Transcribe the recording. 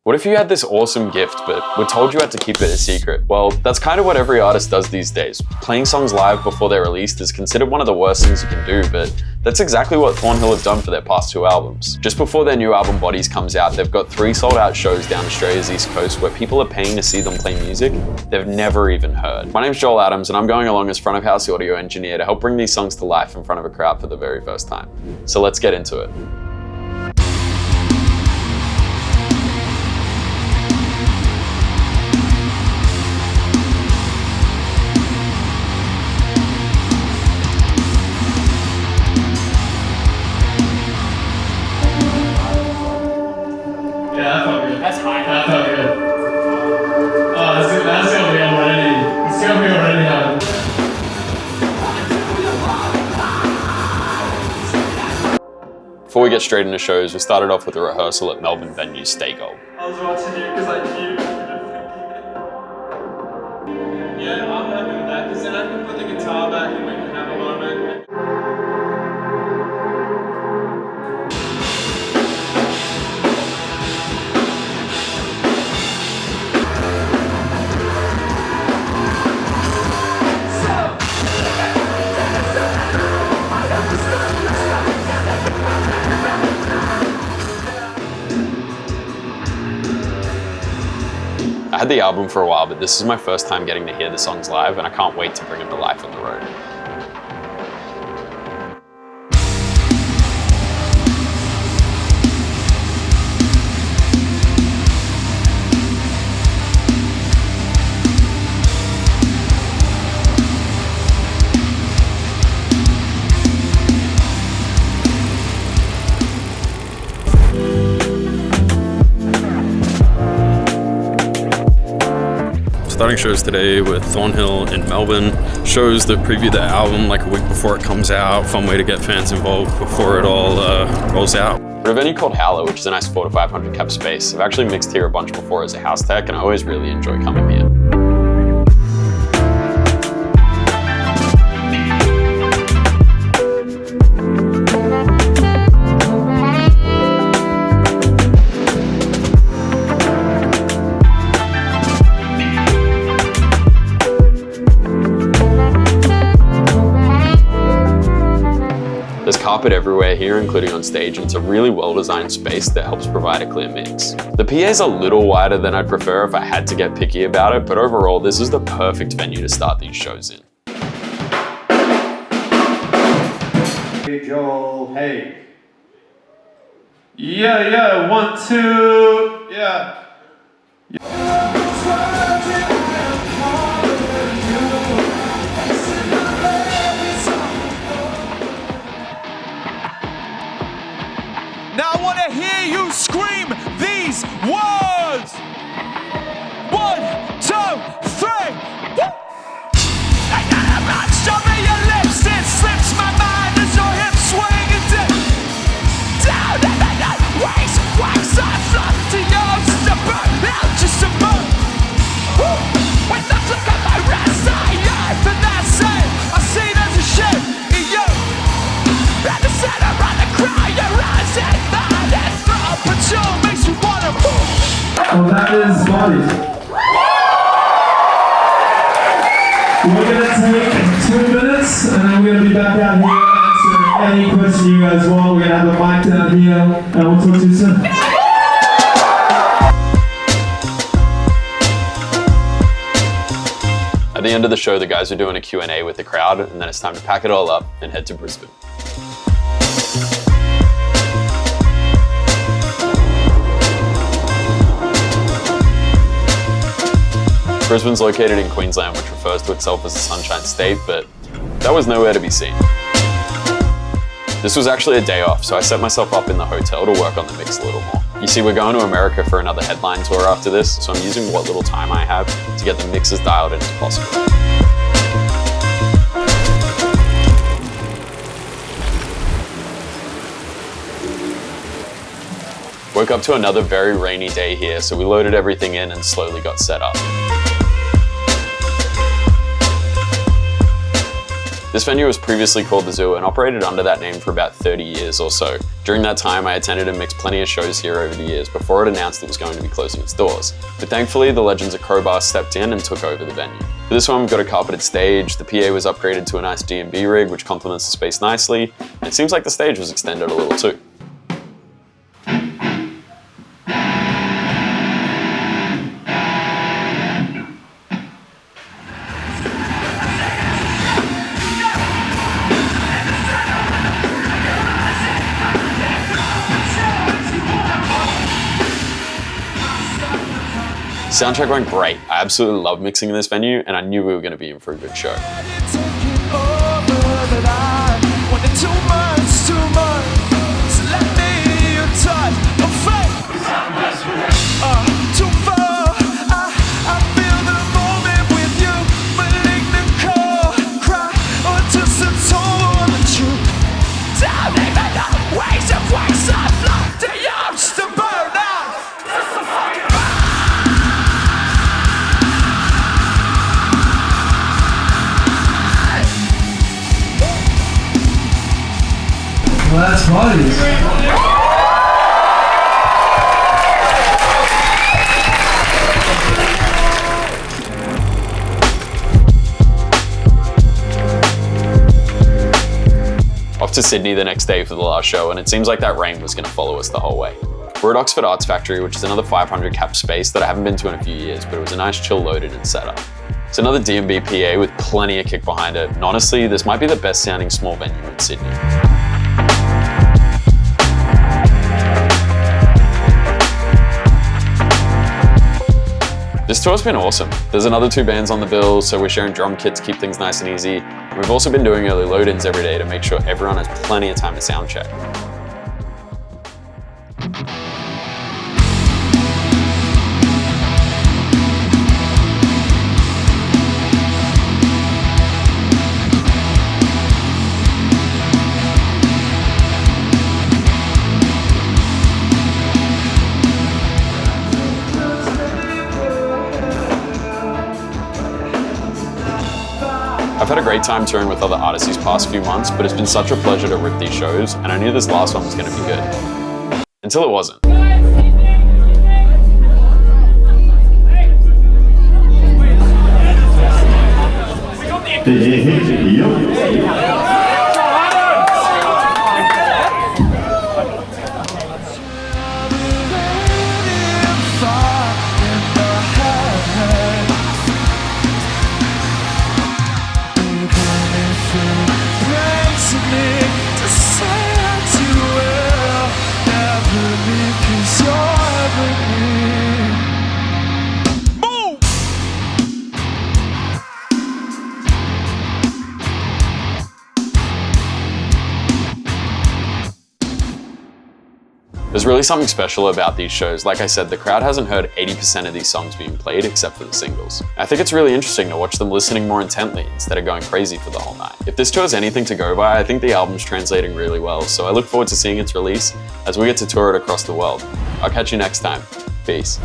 What if you had this awesome gift, but we're told you had to keep it a secret? Well, that's kind of what every artist does these days. Playing songs live before they're released is considered one of the worst things you can do, but that's exactly what Thornhill have done for their past 2 albums. Just before their new album Bodies comes out, they've got 3 sold-out shows down Australia's East Coast where people are paying to see them play music they've never even heard. My name's Joel Adams, and I'm going along as front of house audio engineer to help bring these songs to life in front of a crowd for the very first time. So let's get into it. That's high. That felt good. Oh, that's gonna be already. It's gonna be already Before we get straight into shows, we started off with a rehearsal at Melbourne venue Stay Gold. I was watching you because I knew. Yeah, I'm happy with that because then I can put the guitar back and we can have a moment. I had the album for a while, but this is my first time getting to hear the songs live, and I can't wait to bring them to life on the road. Starting shows today with Thornhill in Melbourne, shows that preview the album like a week before it comes out, fun way to get fans involved before it all rolls out. We're at a venue called Howler, which is a nice 400 to 500 cap space. I've actually mixed here a bunch before as a house tech, and I always really enjoy coming here. There's carpet everywhere here, including on stage, and it's a really well-designed space that helps provide a clear mix. The PA is a little wider than I'd prefer if I had to get picky about it, but overall, this is the perfect venue to start these shows in. Hey Joel, hey. Yeah, 1, 2, yeah. Now I want to hear you scream these words. 1, 2, 3. Woo! I got a bunch over your lips. It slips my mind as your hips swing and dip. Down in the night, waste, wax on floor to yours to burn out just a burn. When I look at my wrist, I yearn for that same. I see there's a shape in you. At the center of the crowd, your eyes and mine and throw, but you makes you wanna move. Well, that is Bodies. We're gonna take 2 minutes, and then we're gonna be back out here answering any question you guys want. We're gonna have a mic down here, and we'll talk to you soon. At the end of the show, the guys are doing a Q&A with the crowd, and then it's time to pack it all up and head to Brisbane. Brisbane's located in Queensland, which refers to itself as the Sunshine State, but that was nowhere to be seen. This was actually a day off, so I set myself up in the hotel to work on the mix a little more. You see, we're going to America for another headline tour after this, so I'm using what little time I have to get the mixes dialed in as possible. Woke up to another very rainy day here, so we loaded everything in and slowly got set up. This venue was previously called the Zoo and operated under that name for about 30 years or so. During that time, I attended and mixed plenty of shows here over the years before it announced it was going to be closing its doors. But thankfully, the legends of Crowbar stepped in and took over the venue. For this one, we've got a carpeted stage, the PA was upgraded to a nice D&B rig which complements the space nicely, and it seems like the stage was extended a little too. Soundcheck went great. I absolutely love mixing in this venue, and I knew we were going to be in for a good show. Well, that's bodies. Off to Sydney the next day for the last show, and it seems like that rain was going to follow us the whole way. We're at Oxford Arts Factory, which is another 500 cap space that I haven't been to in a few years, but it was a nice chill loaded and setup. It's another D&B PA with plenty of kick behind it, and honestly, this might be the best sounding small venue in Sydney. This tour's been awesome. There's another 2 bands on the bill, so we're sharing drum kits to keep things nice and easy. And we've also been doing early load-ins every day to make sure everyone has plenty of time to sound check. I've had a great time touring with other artists these past few months, but it's been such a pleasure to rip these shows, and I knew this last one was going to be good. Until it wasn't. There's really something special about these shows. Like I said, the crowd hasn't heard 80% of these songs being played except for the singles. I think it's really interesting to watch them listening more intently instead of going crazy for the whole night. If this tour is anything to go by, I think the album's translating really well, so I look forward to seeing its release as we get to tour it across the world. I'll catch you next time. Peace.